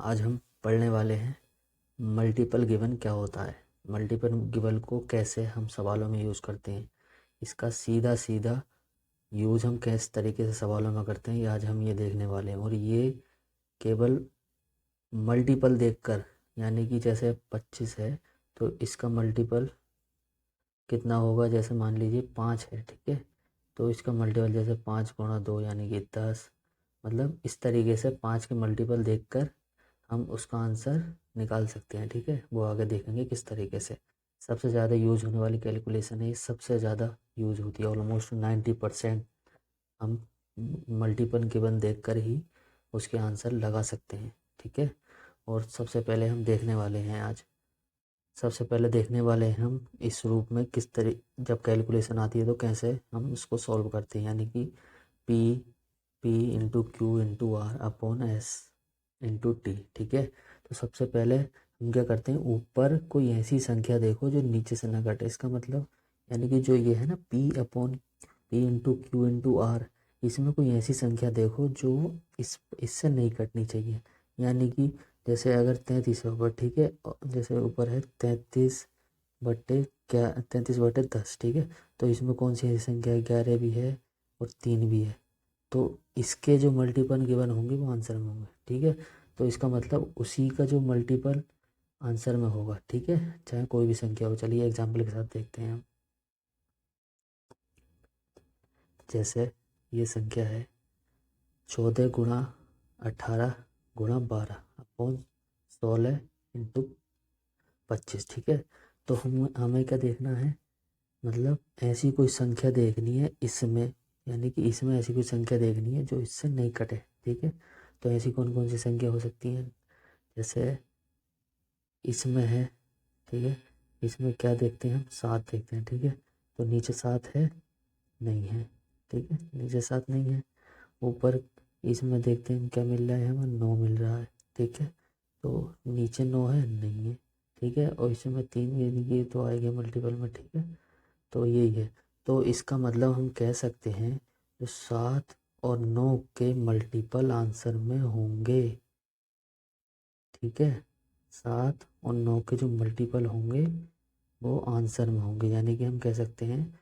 आज हम पढ़ने वाले हैं मल्टीपल गिवन क्या होता है। मल्टीपल गिवन को कैसे हम सवालों में यूज़ करते हैं, इसका सीधा सीधा यूज़ हम किस तरीके से सवालों में करते हैं, ये आज हम ये देखने वाले हैं। और ये केवल मल्टीपल देखकर, यानी कि जैसे 25 है तो इसका मल्टीपल कितना होगा। जैसे मान लीजिए 5 है, ठीक है, तो इसका मल्टीपल जैसे 5 गुणा 2 यानी कि 10। मतलब इस तरीके से 5 के मल्टीपल देखकर हम उसका आंसर निकाल सकते हैं, ठीक है। वो आगे देखेंगे किस तरीके से। सबसे ज़्यादा यूज होने वाली कैलकुलेशन है, सबसे ज़्यादा यूज होती है। ऑलमोस्ट 90% हम मल्टीपल गिवन देखकर ही उसके आंसर लगा सकते हैं, ठीक है। और सबसे पहले हम देखने वाले हैं आज, सबसे पहले देखने वाले हैं हम इस रूप में किस तरह जब कैलकुलेशन आती है तो कैसे हम उसको सॉल्व करते हैं। यानी कि P P into Q into R upon S into T, ठीक है। तो सबसे पहले हम क्या करते हैं, ऊपर कोई ऐसी संख्या देखो जो नीचे से ना घटे। इसका मतलब यानी कि जो ये है ना P upon P into Q into R, इसमें कोई ऐसी संख्या देखो जो इससे नहीं कटनी चाहिए। यानी कि जैसे अगर 33 ऊपर, ठीक है, जैसे ऊपर है 33/10, ठीक है। तो इसमें कौन सी ऐसी संख्या है, 11 भी है और 3 भी है। तो इसके जो मल्टीपल गिवन होंगे वो आंसर में होंगे, ठीक है। तो इसका मतलब उसी का जो मल्टीपल आंसर में होगा, ठीक है, चाहे कोई भी संख्या हो। चलिए एग्जाम्पल के साथ देखते हैं हम। जैसे ये संख्या है 14 गुणा 18 गुणा 12 अपॉन 16 इंटू 25, ठीक है। तो हमें क्या देखना है, मतलब ऐसी कोई संख्या देखनी है इसमें, यानी कि इसमें ऐसी कोई संख्या देखनी है जो इससे नहीं कटे, ठीक है। तो ऐसी कौन कौन सी संख्या हो सकती है, जैसे इसमें है, ठीक है। इसमें क्या देखते हैं हम, 7 देखते हैं, ठीक है। तो नीचे 7 है, नहीं है, ठीक है, नीचे 7 नहीं है। ऊपर इसमें देखते हैं क्या मिल रहा है, हमें 9 मिल रहा है, ठीक है। तो नीचे 9 है, नहीं है, ठीक है। और इसमें 3 यानी कि तो आएगा मल्टीपल में, ठीक है। तो यही है। तो इसका मतलब हम कह सकते हैं जो 7 और 9 के मल्टीपल आंसर में होंगे, ठीक है। 7 और 9 के जो मल्टीपल होंगे वो आंसर में होंगे। यानी कि हम कह सकते हैं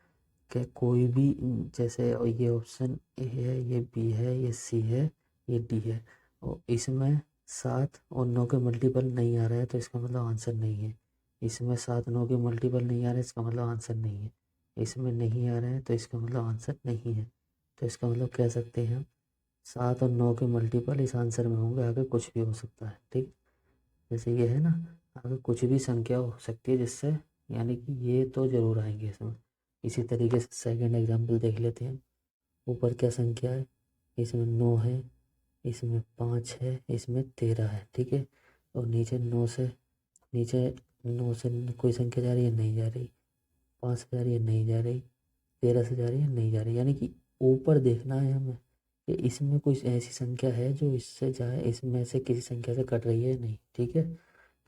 कि कोई भी, जैसे ये ऑप्शन ए है, ये बी है, ये सी है, ये डी है, और इसमें 7 और 9 के मल्टीपल नहीं आ रहा है तो इसका मतलब आंसर नहीं है। इसमें 7 9 के मल्टीपल नहीं आ रहे, इसका मतलब आंसर नहीं है। इसमें नहीं आ रहे हैं तो इसका मतलब आंसर नहीं है। तो इसका मतलब कह सकते हैं हम 7 और 9 के मल्टीपल इस आंसर में होंगे, आगे कुछ भी हो सकता है, ठीक। जैसे ये है ना, आगे कुछ भी संख्या हो सकती है जिससे, यानी कि ये तो जरूर आएंगे इसमें। इसी तरीके से सेकंड एग्जांपल देख लेते हैं। ऊपर क्या संख्या है, इसमें 9 है, इसमें 5 है, इसमें 13 है, ठीक है। और नीचे 9 से कोई संख्या जा रही है, नहीं जा रही। 5 से जा रही है, नहीं जा रही। 13 से जा रही है, नहीं जा रही। यानी कि ऊपर देखना है हमें कि इसमें कोई ऐसी संख्या है जो इससे जाए, इसमें से किसी संख्या से कट रही है नहीं, ठीक है।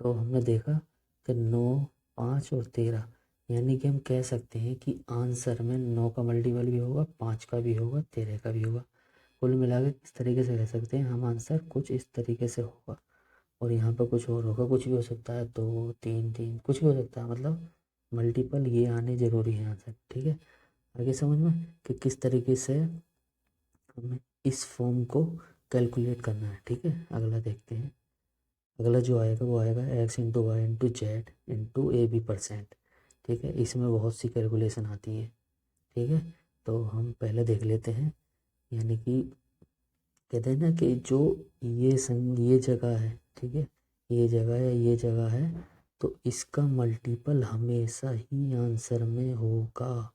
तो हमने देखा कि 9 5 और 13, यानी कि हम कह सकते हैं कि आंसर में 9 का मल्टीपल भी होगा, 5 का भी होगा, 13 का भी होगा। कुल मिला के इस तरीके से कह सकते हैं हम, आंसर कुछ इस तरीके से होगा। और यहाँ पर कुछ और होगा, कुछ भी हो सकता है, 2 3 3 कुछ भी हो सकता है। मतलब मल्टीपल ये आने जरूरी है आंसर, ठीक है। आगे समझ में कि किस तरीके से हमें इस फॉर्म को कैलकुलेट करना है, ठीक है। अगला देखते हैं। अगला जो आएगा वो आएगा x into y into z into AB%, ठीक है। इसमें बहुत सी कैलकुलेशन आती है, ठीक है। तो हम पहले देख लेते हैं। यानी कि कहते हैं ना कि जो ये जगह है, ठीक है, ये जगह या ये जगह है, तो इसका मल्टीपल हमेशा ही आंसर में होगा।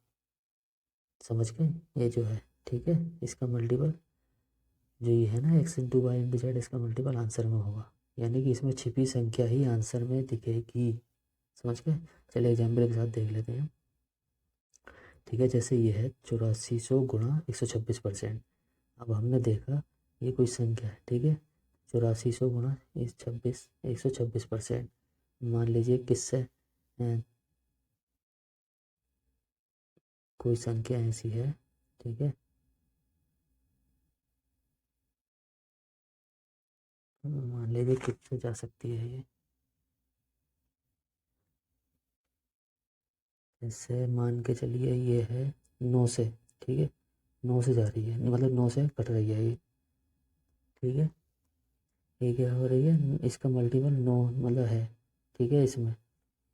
समझ गए, ये जो है, ठीक है, इसका मल्टीपल जो ये है ना x into y into z, इसका मल्टीपल आंसर में होगा। यानी कि इसमें छिपी संख्या ही आंसर में दिखेगी। समझ गए। चलिए एग्जाम्पल के साथ देख लेते हैं, ठीक है। जैसे ये है 8400 गुणा 126%। अब हमने देखा ये कोई संख्या है, ठीक है। 8400 गुणा 126% मान लीजिए किससे, कोई संख्या ऐसी है, ठीक है। मान लीजिए कितने जा सकती है ये, जैसे मान के चलिए ये है 9 से, ठीक है, 9 से जा रही है, मतलब 9 से कट रही है ये, ठीक है। ये क्या हो रही है, इसका मल्टीपल 9 मतलब है, ठीक है इसमें,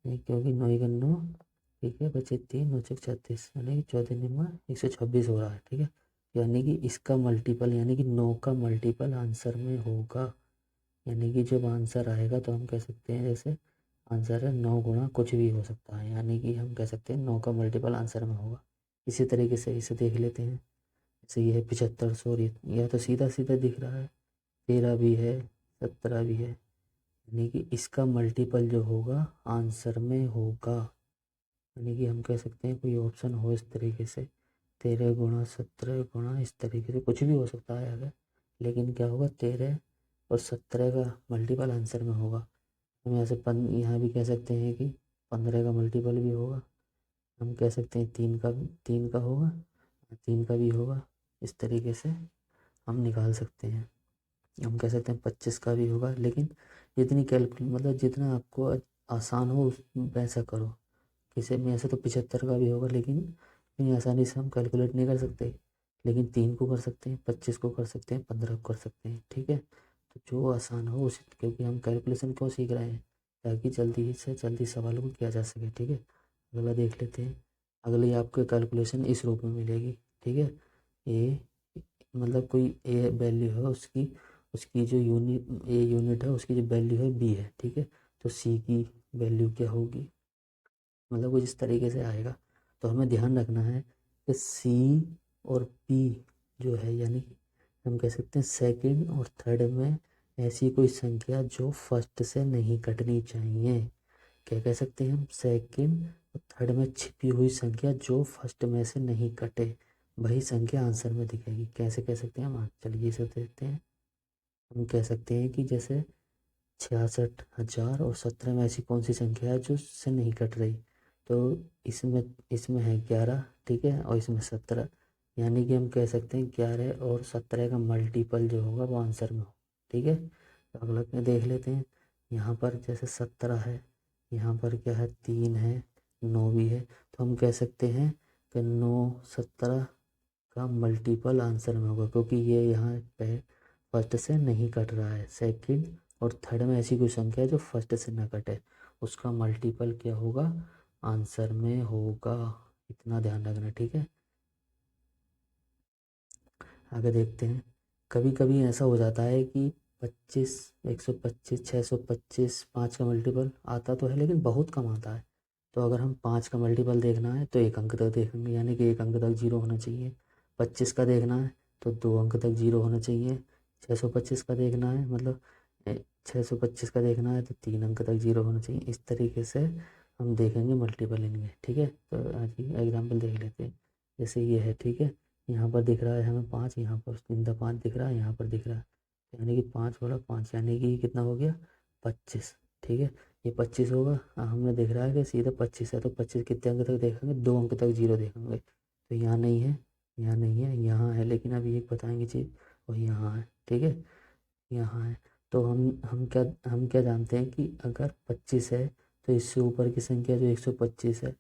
ये क्योंकि 9 का 9, ठीक है, बचे 3, 9 छक 36, यानी कि 14 निम्मा 126 हो रहा है, ठीक है। यानी कि इसका मल्टीपल यानी कि 9 का मल्टीपल आंसर में होगा, यानी कि जब आंसर आएगा तो हम कह सकते हैं जैसे आंसर है 9 गुणा कुछ भी हो सकता है, यानी कि हम कह सकते हैं 9 का मल्टीपल आंसर में होगा। इसी तरीके से इसे देख लेते हैं, जैसे ये है 7500 और यह तो सीधा सीधा दिख रहा है, 13 भी है, 17 भी है, यानी कि इसका मल्टीपल जो होगा आंसर में होगा, यानी कि हम कह सकते हैं कोई ऑप्शन हो इस तरीके से 13 गुणा 17 गुणा, इस तरीके से कुछ भी हो सकता है अगर, लेकिन क्या होगा 13 और 17 का मल्टीपल आंसर में होगा। हम यहाँ से यहाँ भी कह सकते हैं कि 15 का मल्टीपल भी होगा, हम कह सकते हैं 3 का होगा, 3 का भी होगा, इस तरीके से हम निकाल सकते हैं। हम कह सकते हैं 25 का भी होगा, लेकिन जितनी कैलकुलेट मतलब जितना आपको आसान हो उस वैसा करो। किसी में ऐसे तो 75 का भी होगा, लेकिन इतनी आसानी से हम कैलकुलेट नहीं कर सकते, लेकिन 3 को कर सकते हैं, 25 को कर सकते हैं, 15 को कर सकते हैं, ठीक है। तो जो आसान हो उसी, क्योंकि हम कैलकुलेशन क्यों सीख रहे हैं, ताकि जल्दी से जल्दी सवालों को किया जा सके, ठीक है। अगला देख लेते हैं, अगली आपको कैलकुलेशन इस रूप में मिलेगी, ठीक है। ए मतलब कोई ए वैल्यू है उसकी, उसकी जो यूनिट है उसकी जो वैल्यू है बी है, ठीक है। तो सी की वैल्यू क्या होगी, मतलब कुछ इस तरीके से आएगा। तो हमें ध्यान रखना है कि सी और पी जो है, यानी कि हम कह सकते हैं सेकंड और थर्ड में ऐसी कोई संख्या जो फर्स्ट से नहीं कटनी चाहिए। क्या कह सकते हैं हम, सेकंड और थर्ड में छिपी हुई संख्या जो फर्स्ट में से नहीं कटे, वही संख्या आंसर में दिखेगी। कैसे कह सकते हैं हम, चलिए इसे देखते हैं। हम कह सकते हैं कि जैसे 66,000 और 17 में ऐसी कौन सी संख्या है जो उससे नहीं कट रही, तो इसमें इसमें है 11, ठीक है, और इसमें 17, यानी कि हम कह सकते हैं 11 और 17 का मल्टीपल जो होगा वो आंसर में हो, ठीक है। तो अगला में देख लेते हैं, यहाँ पर जैसे 17 है, यहाँ पर क्या है 3 है, 9 भी है, तो हम कह सकते हैं कि 9 17 का मल्टीपल आंसर में होगा, क्योंकि ये यहाँ पे फर्स्ट से नहीं कट रहा है, सेकंड और थर्ड में ऐसी कोई संख्या है जो फर्स्ट से ना कटे, उसका मल्टीपल क्या होगा, आंसर में होगा। इतना ध्यान रखना, ठीक है। आगे देखते हैं, कभी कभी ऐसा हो जाता है कि 25 125 625 5 का मल्टीपल आता तो है लेकिन बहुत कम आता है। तो अगर हम 5 का मल्टीपल देखना है तो एक अंक तक देखेंगे, यानी कि एक अंक तक जीरो होना चाहिए। 25 का देखना है तो 2 अंक तक जीरो होना चाहिए। 625 का देखना है मतलब 625 का देखना है तो 3 अंक तक जीरो होना चाहिए। इस तरीके से हम देखेंगे मल्टीपल इनके, ठीक है। तो आज एग्जाम्पल देख लेते हैं, जैसे ये है, ठीक है, यहाँ पर दिख रहा है हमें 5, यहाँ पर इनका 5 दिख रहा है, यहाँ पर दिख रहा है, यानी कि 5 बड़ा 5, यानी कि कितना हो गया 25, ठीक है। ये 25 होगा, हमने देख रहा है कि सीधा 25 है, तो 25 कितने अंक तक देखेंगे, 2 अंक तक जीरो देखेंगे। तो यहाँ नहीं है, यहाँ नहीं है, यहाँ है, लेकिन अभी एक बताएंगे चीज़, और यहाँ है, ठीक है, यहाँ है। तो हम क्या जानते हैं कि अगर 25 है तो इससे ऊपर की संख्या जो 125 है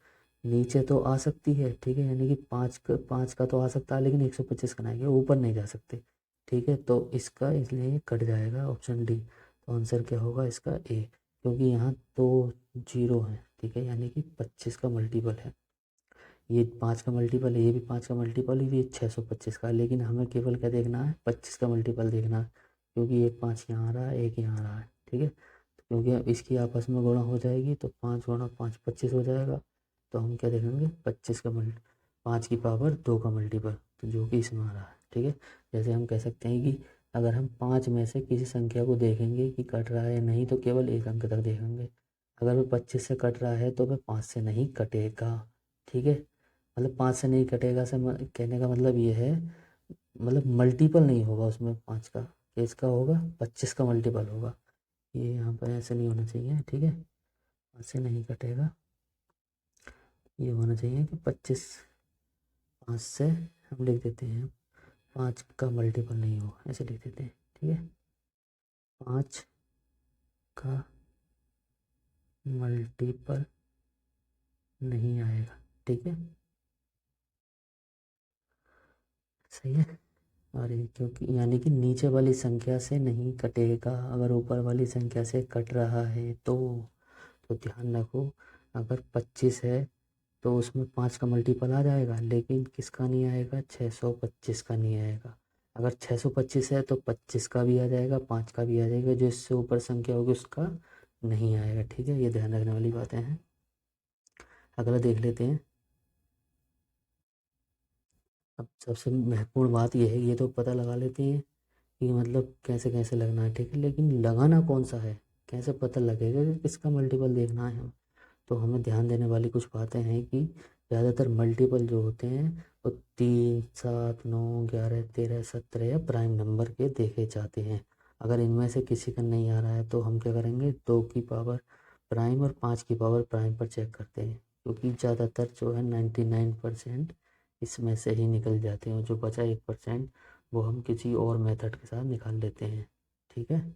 नीचे तो आ सकती है, ठीक है, यानी कि 5 का तो आ सकता है, लेकिन 125 का नहीं, ऊपर नहीं जा सकते, ठीक है। तो इसका इसलिए ये कट जाएगा, ऑप्शन डी। तो आंसर क्या होगा इसका, ए, क्योंकि यहाँ तो जीरो है, ठीक है, यानी कि 25 का मल्टीपल है, ये 5 का मल्टीपल है, ये भी 5 का मल्टीपल है, ये 625 का है, लेकिन हमें केवल क्या देखना है, 25 का मल्टीपल देखना है, क्योंकि एक 5 यहाँ आ रहा है, एक यहाँ आ रहा है, ठीक है। तो क्योंकि इसकी आपस में गुणा हो जाएगी तो 5 गुणा 5 25 हो जाएगा। तो हम क्या देखेंगे, 25 का 5 की पावर 2 का मल्टीपल, तो जो कि इसमें आ रहा है, ठीक है। जैसे हम कह सकते हैं कि अगर हम 5 में से किसी संख्या को देखेंगे कि कट रहा है या नहीं, तो केवल एक अंक तक देखेंगे। अगर वो 25 से कट रहा है तो वह 5 से नहीं कटेगा, ठीक है। मतलब 5 से नहीं कटेगा से कहने का मतलब ये है, मतलब मल्टीपल नहीं होगा उसमें 5 का, इसका होगा 25 का मल्टीपल होगा। ये यहाँ पर ऐसे नहीं होना चाहिए, ठीक है, 5 से नहीं कटेगा, ये होना चाहिए कि 25, 5 से हम लिख देते हैं 5 का मल्टीपल नहीं हो, ऐसे लिख देते हैं, ठीक है। 5 का मल्टीपल नहीं आएगा। ठीक है, सही है। और ये क्योंकि यानी कि नीचे वाली संख्या से नहीं कटेगा, अगर ऊपर वाली संख्या से कट रहा है तो ध्यान रखो, अगर 25 है तो उसमें 5 का मल्टीपल आ जाएगा, लेकिन किसका नहीं आएगा, 625 का नहीं आएगा। अगर 625 है तो 25 का भी आ जाएगा, 5 का भी आ जाएगा, जो इससे ऊपर संख्या होगी उसका नहीं आएगा। ठीक है, ये ध्यान रखने वाली बातें हैं। अगला देख लेते हैं। अब सबसे महत्वपूर्ण बात यह है, ये तो पता लगा लेते हैं कि मतलब कैसे कैसे लगना है। ठीक है, लेकिन लगाना कौन सा है, कैसे पता लगेगा कि किसका मल्टीपल देखना है। तो हमें ध्यान देने वाली कुछ बातें हैं कि ज़्यादातर मल्टीपल जो होते हैं वो 3, 7, 9, 11, 13, 17 या प्राइम नंबर के देखे जाते हैं। अगर इनमें से किसी का नहीं आ रहा है तो हम क्या करेंगे, 2 की पावर प्राइम और 5 की पावर प्राइम पर चेक करते हैं, क्योंकि ज़्यादातर जो है 99% इसमें से ही निकल जाते हैं। जो बचा 1% वो हम किसी और मेथड के साथ निकाल लेते हैं। ठीक है,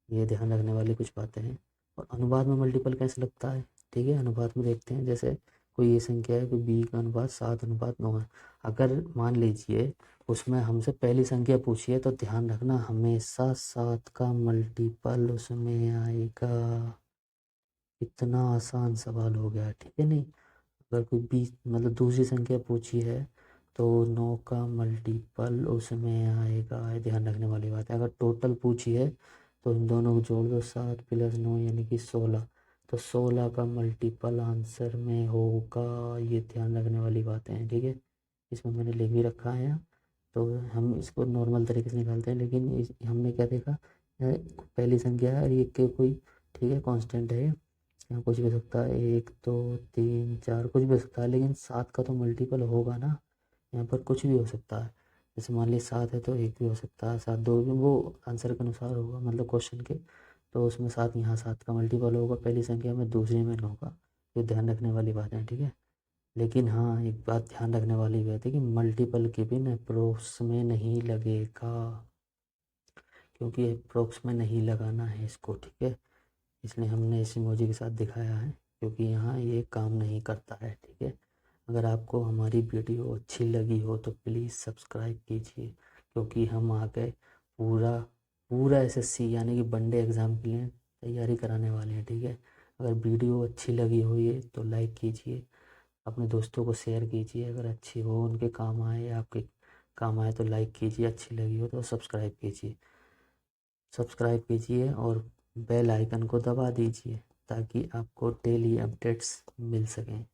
ये ध्यान रखने वाली कुछ बातें हैं। और अनुपात में मल्टीपल कैसे लगता है, ठीक है, अनुपात में देखते हैं। जैसे कोई ये संख्या है कि बी का अनुपात 7:9 है। अगर मान लीजिए उसमें हमसे पहली संख्या पूछी है तो ध्यान रखना हमेशा 7 का मल्टीपल उसमें आएगा। इतना आसान सवाल हो गया, ठीक है। नहीं, अगर कोई बी मतलब दूसरी संख्या पूछी है तो 9 का मल्टीपल उसमें आएगा, ये ध्यान रखने वाली बात है। अगर टोटल पूछी है तो इन दोनों को जोड़ दो, 7 + 9 यानी कि 16, तो 16 का मल्टीपल आंसर में होगा। ये ध्यान रखने वाली बातें हैं, ठीक है। इसमें मैंने लिख भी रखा है यहाँ। तो हम इसको नॉर्मल तरीके से निकालते हैं, लेकिन हमने क्या देखा, पहली संख्या है और ये के कोई, ठीक है, कांस्टेंट है, यहाँ कुछ भी हो सकता है, 1, 2, 3, 4 कुछ भी हो सकता है, लेकिन 7 का तो मल्टीपल होगा ना। यहाँ पर कुछ भी हो सकता है, जैसे मान लीजिए 7 है तो 1 भी हो सकता है, 7 2 भी, वो आंसर के अनुसार होगा, मतलब क्वेश्चन के। तो उसमें 7, यहाँ 7 का मल्टीपल होगा पहली संख्या में, दूसरी में 9 का। ये ध्यान रखने वाली बात है, ठीक है। लेकिन हाँ, एक बात ध्यान रखने वाली बात है कि मल्टीपल के बिन अप्रोक्स में नहीं लगेगा, क्योंकि अप्रोक्स में नहीं लगाना है इसको, ठीक है। इसलिए हमने इस इमोजी के साथ दिखाया है, क्योंकि यहाँ ये काम नहीं करता है, ठीक है। अगर आपको हमारी वीडियो अच्छी लगी हो तो प्लीज़ सब्सक्राइब कीजिए, क्योंकि हम आगे पूरा पूरा एसएससी यानी कि वनडे एग्ज़ाम के लिए तैयारी कराने वाले हैं, ठीक है। अगर वीडियो अच्छी लगी हो ये तो लाइक कीजिए, अपने दोस्तों को शेयर कीजिए, अगर अच्छी हो, उनके काम आए, आपके काम आए तो लाइक कीजिए, अच्छी लगी हो तो सब्सक्राइब कीजिए और बेल आइकन को दबा दीजिए ताकि आपको डेली अपडेट्स मिल सकें।